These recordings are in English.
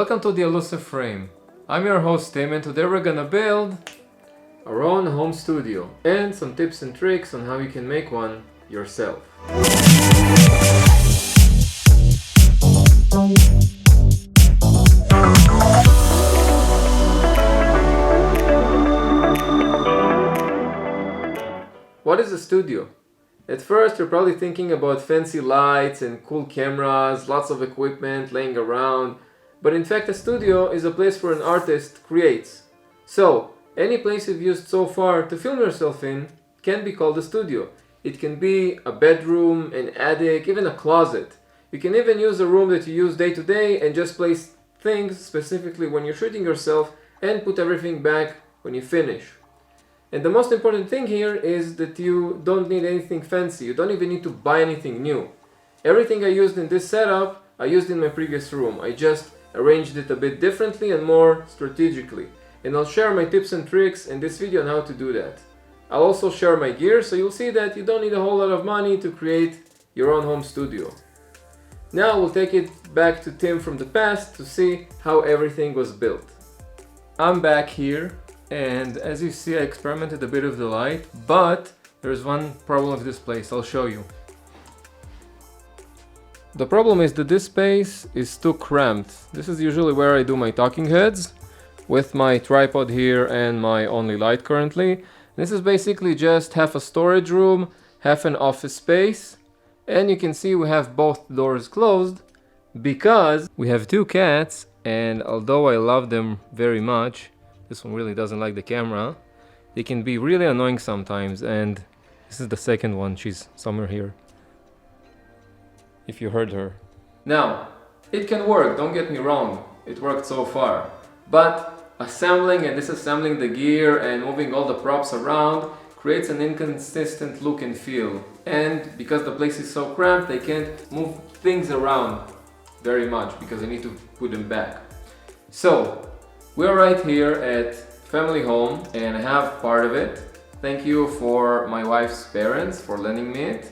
Welcome to the Elusive frame. I'm your host Tim, and today we're gonna build our own home studio and some tips and tricks on how you can make one yourself. What is a studio? At first you're probably thinking about fancy lights and cool cameras, lots of equipment laying around, but in fact a studio is a place where an artist creates. So, any place you've used so far to film yourself in can be called a studio. It can be a bedroom, an attic, even a closet. You can even use a room that you use day to day and just place things specifically when you're shooting yourself and put everything back when you finish. And the most important thing here is that you don't need anything fancy. You don't even need to buy anything new. Everything I used in this setup, I used in my previous room. I just arranged it a bit differently and more strategically. And I'll share my tips and tricks in this video on how to do that. I'll also share my gear, so you'll see that you don't need a whole lot of money to create your own home studio. Now we'll take it back to Tim from the past to see how everything was built. I'm back here. And as you see, I experimented a bit with the light, but there's one problem with this place. I'll show you. The problem is that this space is too cramped. This is usually where I do my talking heads with my tripod here and my only light currently. This is basically just half a storage room, half an office space, and you can see we have both doors closed because we have two cats, and although I love them very much, this one really doesn't like the camera. They can be really annoying sometimes, and this is the second one. She's somewhere here, if you heard her. Now, it can work, don't get me wrong. It worked so far. But assembling and disassembling the gear and moving all the props around creates an inconsistent look and feel. And because the place is so cramped, they can't move things around very much because I need to put them back. So, we're right here at family home and I have part of it. Thank you for my wife's parents for lending me it.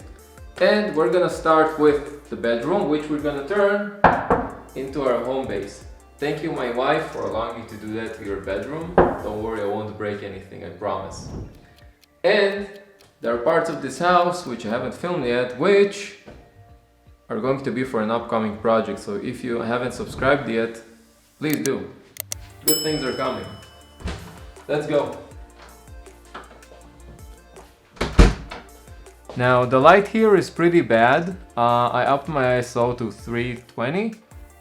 And we're gonna start with the bedroom, which we're gonna turn into our home base. Thank you, my wife, for allowing me to do that to your bedroom. Don't worry, I won't break anything, I promise. And there are parts of this house which I haven't filmed yet, which are going to be for an upcoming project. So if you haven't subscribed yet, please do. Good things are coming. Let's go. Now the light here is pretty bad. I upped my ISO to 320.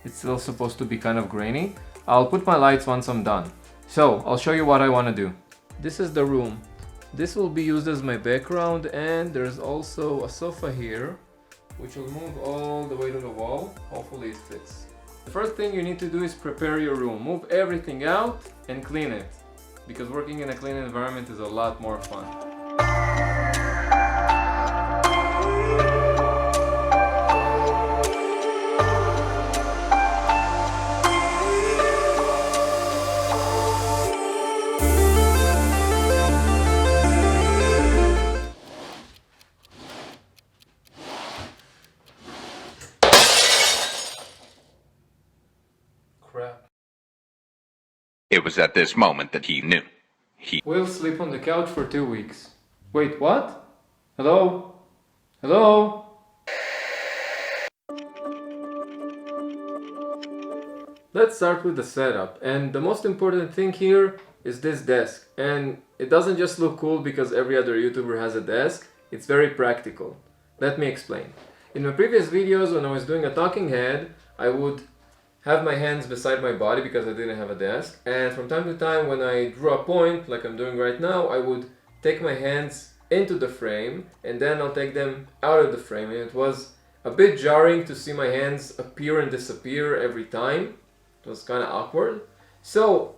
It's still supposed to be kind of grainy. I'll put my lights once I'm done. So I'll show you what I want to do. This is the room. This will be used as my background, and there's also a sofa here which will move all the way to the wall. Hopefully it fits. The first thing you need to do is prepare your room. Move everything out and clean it, because working in a clean environment is a lot more fun. Crap. It was at this moment that he knew. We'll sleep on the couch for 2 weeks. Wait, what? Hello? Hello? Let's start with the setup. And the most important thing here is this desk. And it doesn't just look cool because every other YouTuber has a desk. It's very practical. Let me explain. In my previous videos, when I was doing a talking head, I would have my hands beside my body because I didn't have a desk, and from time to time when I drew a point like I'm doing right now, I would take my hands into the frame and then I'll take them out of the frame, and it was a bit jarring to see my hands appear and disappear every time. It was kind of awkward. So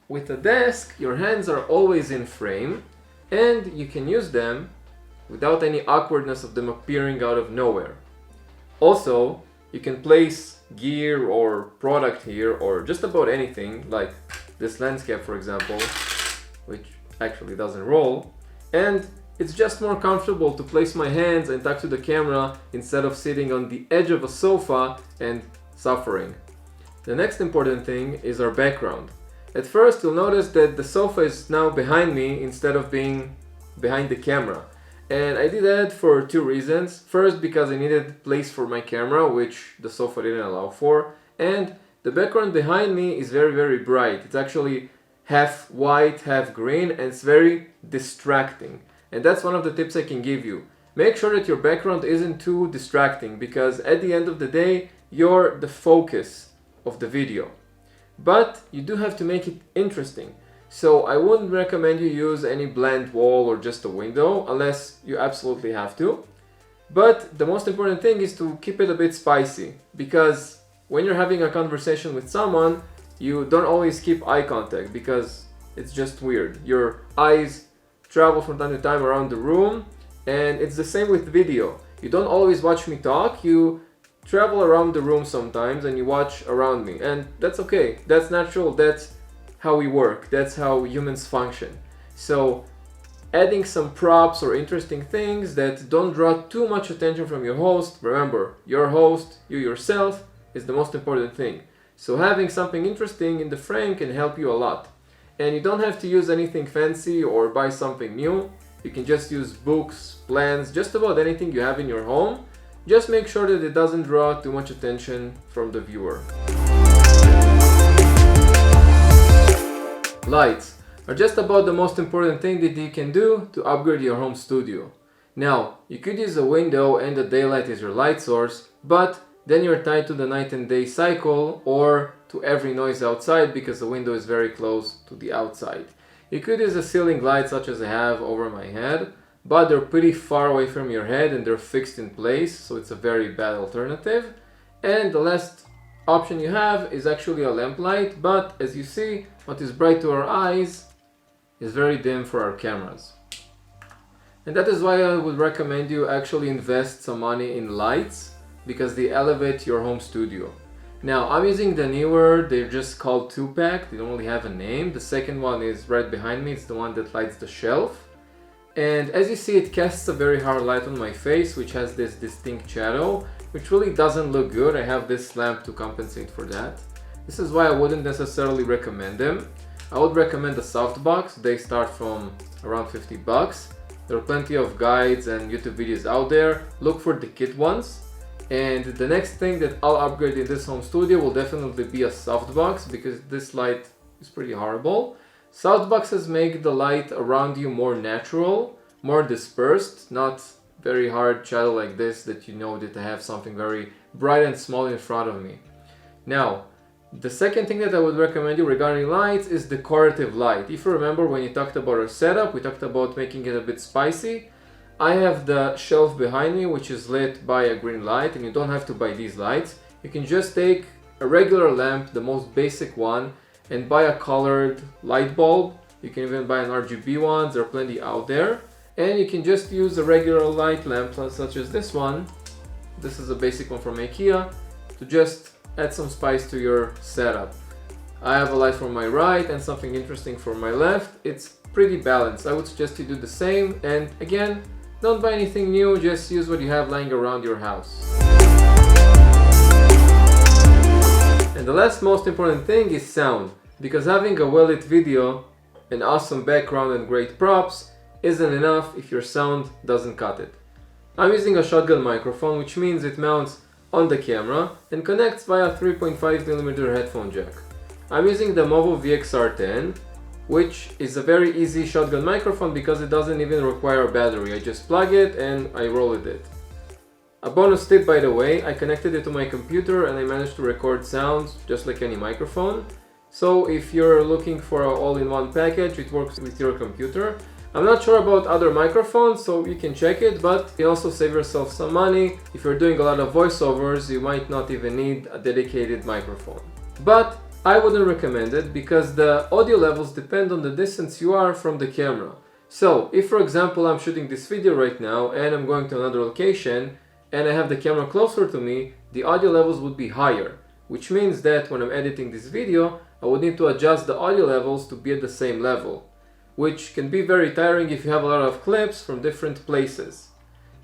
with a desk, your hands are always in frame and you can use them without any awkwardness of them appearing out of nowhere. Also, you can place gear or product here or just about anything, like this lens cap for example, which actually doesn't roll, and it's just more comfortable to place my hands and talk to the camera instead of sitting on the edge of a sofa and suffering. The next important thing is our background. At first you'll notice that the sofa is now behind me instead of being behind the camera. And I did that for two reasons. First, because I needed place for my camera, which the sofa didn't allow for. And the background behind me is very bright. It's actually half white, half green, and it's very distracting. And that's one of the tips I can give you. Make sure that your background isn't too distracting, because at the end of the day, you're the focus of the video. But you do have to make it interesting. So I wouldn't recommend you use any blank wall or just a window unless you absolutely have to. But the most important thing is to keep it a bit spicy, because when you're having a conversation with someone, you don't always keep eye contact because it's just weird. Your eyes travel from time to time around the room, and it's the same with video. You don't always watch me talk, you travel around the room sometimes and you watch around me, and that's okay. That's natural, that's how we work, that's how humans function. So adding some props or interesting things that don't draw too much attention from your host. Remember, your host, you yourself, is the most important thing. So having something interesting in the frame can help you a lot. And you don't have to use anything fancy or buy something new. You can just use books, plans, just about anything you have in your home. Just make sure that it doesn't draw too much attention from the viewer. Lights are just about the most important thing that you can do to upgrade your home studio. Now, you could use a window and the daylight as your light source, but then you're tied to the night and day cycle or to every noise outside because the window is very close to the outside. You could use a ceiling light such as I have over my head, but they're pretty far away from your head and they're fixed in place, so it's a very bad alternative. And the last option you have is actually a lamp light, but as you see, what is bright to our eyes is very dim for our cameras. And that is why I would recommend you actually invest some money in lights, because they elevate your home studio. Now, I'm using the newer, they're just called 2-pack, they don't really have a name. The second one is right behind me, it's the one that lights the shelf. And as you see, it casts a very hard light on my face, which has this distinct shadow, which really doesn't look good. I have this lamp to compensate for that. This is why I wouldn't necessarily recommend them. I would recommend the softbox. They start from around 50 bucks. There are plenty of guides and YouTube videos out there. Look for the kit ones. And the next thing that I'll upgrade in this home studio will definitely be a softbox, because this light is pretty horrible. Softboxes make the light around you more natural, more dispersed, not very hard shadow like this that you know that I have something very bright and small in front of me. Now, the second thing that I would recommend you regarding lights is decorative light. If you remember when you talked about our setup, we talked about making it a bit spicy. I have the shelf behind me which is lit by a green light, and you don't have to buy these lights. You can just take a regular lamp, the most basic one, and buy a colored light bulb. You can even buy an RGB one, there are plenty out there. And you can just use a regular light lamp such as this one. This is a basic one from IKEA, to just add some spice to your setup. I have a light from my right and something interesting from my left. It's pretty balanced. I would suggest you do the same, and again, don't buy anything new, just use what you have lying around your house. And the last most important thing is sound, because having a well-lit video, an awesome background and great props isn't enough if your sound doesn't cut it. I'm using a shotgun microphone, which means it mounts on the camera and connects via 3.5mm headphone jack. I'm using the Movo VXR10, which is a very easy shotgun microphone because it doesn't even require a battery. I just plug it and I roll with it. A bonus tip, by the way, I connected it to my computer and I managed to record sounds just like any microphone. So if you're looking for an all-in-one package, it works with your computer. I'm not sure about other microphones, so you can check it, but you can also save yourself some money. If you're doing a lot of voiceovers, you might not even need a dedicated microphone. But I wouldn't recommend it because the audio levels depend on the distance you are from the camera. So if, for example, I'm shooting this video right now and I'm going to another location and I have the camera closer to me, the audio levels would be higher, which means that when I'm editing this video, I would need to adjust the audio levels to be at the same level, which can be very tiring if you have a lot of clips from different places.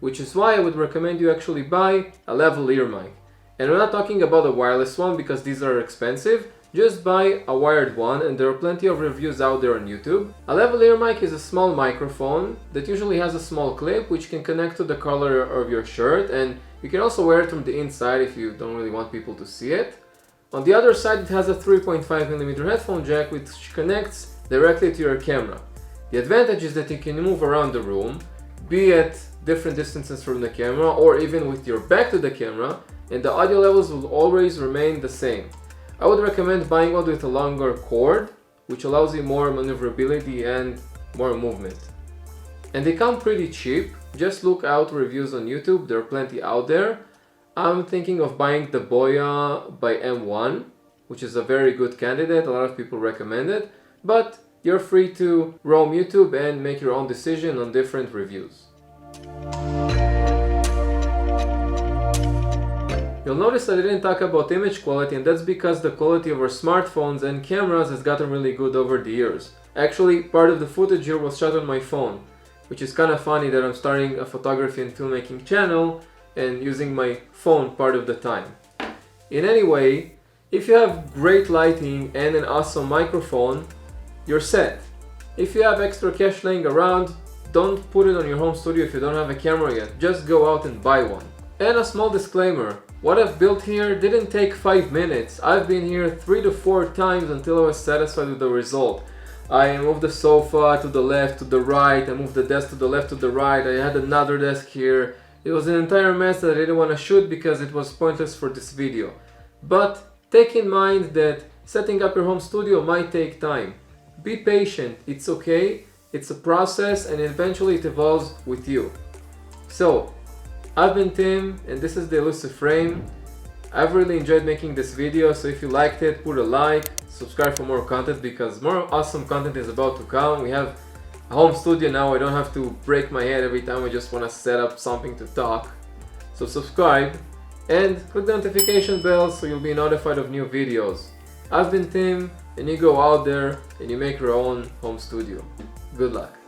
Which is why I would recommend you actually buy a lavalier mic. And I'm not talking about a wireless one because these are expensive. Just buy a wired one, and there are plenty of reviews out there on YouTube. A lavalier mic is a small microphone that usually has a small clip which can connect to the collar of your shirt, and you can also wear it from the inside if you don't really want people to see it. On the other side, it has a 3.5mm headphone jack which connects directly to your camera. The advantage is that you can move around the room, be at different distances from the camera or even with your back to the camera, and the audio levels will always remain the same. I would recommend buying one with a longer cord, which allows you more maneuverability and more movement. And they come pretty cheap. Just look out reviews on YouTube, there are plenty out there. I'm thinking of buying the Boya by M1, which is a very good candidate, a lot of people recommend it, but you're free to roam YouTube and make your own decision on different reviews. You'll notice that I didn't talk about image quality, and that's because the quality of our smartphones and cameras has gotten really good over the years. Actually, part of the footage here was shot on my phone, which is kind of funny that I'm starting a photography and filmmaking channel and using my phone part of the time. In any way, if you have great lighting and an awesome microphone, you're set. If you have extra cash laying around, don't put it on your home studio if you don't have a camera yet. Just go out and buy one. And a small disclaimer, what I've built here didn't take 5 minutes. I've been here 3 to 4 times until I was satisfied with the result. I moved the sofa to the left, to the right, I moved the desk to the left, to the right, I had another desk here. It was an entire mess that I didn't want to shoot because it was pointless for this video. But take in mind that setting up your home studio might take time. Be patient, it's okay, it's a process, and eventually it evolves with you. So, I've been Tim, and this is the Elusive Frame. I've really enjoyed making this video, so if you liked it, put a like, subscribe for more content because more awesome content is about to come. We have a home studio now, I don't have to break my head every time I just want to set up something to talk. So subscribe and click the notification bell so you'll be notified of new videos. I've been Tim, and you go out there and you make your own home studio. Good luck.